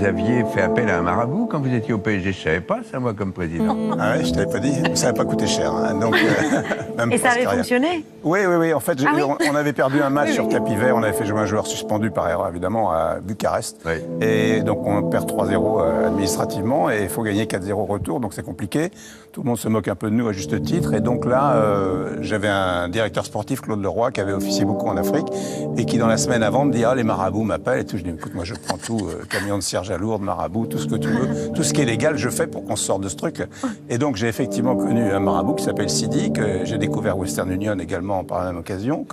vous aviez fait appel à un marabout quand vous étiez au PSG. Je ne savais pas ça, moi, comme président. Ah ouais, je t'avais pas dit. Ça n'avait pas coûté cher. Hein. Donc, même Et ça avait presque rien. fonctionné? Oui. En fait, Ah oui. on avait perdu un match sur tapis vert. On avait fait jouer un joueur suspendu par erreur, évidemment, à Bucarest. Oui. Et donc, on perd 3-0 administrativement. Et il faut gagner 4-0 au retour. Donc, c'est compliqué. Tout le monde se moque un peu de nous, à juste titre. Et donc là, j'avais un directeur sportif, Claude Leroy, qui avait officié beaucoup en Afrique. Et qui, dans la semaine avant, me dit « Ah, les marabouts m'appellent. » Et tout. Je dis « Écoute, moi, je prends tout. Camion de cierge à lourde, marabout, tout ce que tu veux. Tout ce qui est légal, je fais pour qu'on se sorte de ce truc. » Et donc, j'ai effectivement connu un marabout qui s'appelle Sidi, que j'ai découvert Western Union également par la même occasion.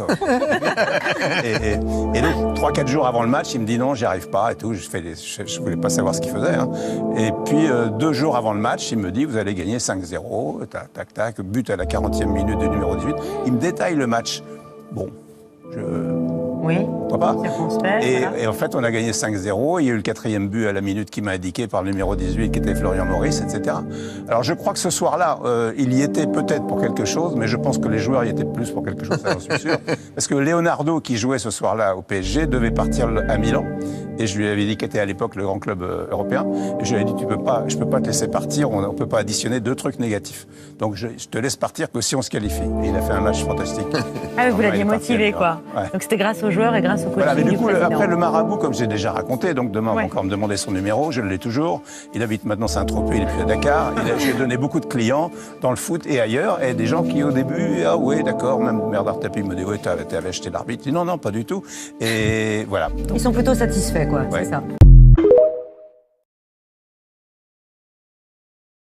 Et donc, 3-4 jours avant le match, il me dit non, j'y arrive pas et tout. Je voulais pas savoir ce qu'il faisait. Hein. Et puis, 2 jours avant le match, il me dit, vous allez gagner 5-0, tac, but à la 40e minute du numéro 18. Il me détaille le match. Bon, Oui. Pourquoi pas. Circonspect, voilà. Et en fait, on a gagné 5-0. Il y a eu le 4e but à la minute qui m'a indiqué par le numéro 18, qui était Florian Maurice, etc. Alors, je crois que ce soir-là, il y était peut-être pour quelque chose, mais je pense que les joueurs y étaient plus pour quelque chose, ça j'en suis sûr. Parce que Leonardo, qui jouait ce soir-là au PSG, devait partir à Milan. Et je lui avais dit, qu'était à l'époque le grand club européen. Et je lui ai dit, je peux pas te laisser partir, on ne peut pas additionner 2 trucs négatifs. Donc, je te laisse partir que si on se qualifié. Et il a fait un match fantastique. Ah oui, vous l'aviez Il est parti à motivé, Milan. quoi. Ouais. Donc c'était grâce aux joueurs et grâce au coaching Voilà, mais du coup, président. après le marabout, comme j'ai déjà raconté, donc demain, on va Ouais. encore me demander son numéro, je l'ai toujours. Il habite maintenant Saint-Tropez, il est plus à Dakar. J'ai donné beaucoup de clients dans le foot et ailleurs, et des gens qui, au début, ah ouais, d'accord, même Bernard Tapie me dit, ouais, t'avais acheté l'arbitre. Je dis, non, pas du tout. Et voilà. Ils sont plutôt satisfaits, quoi, Ouais. c'est ça.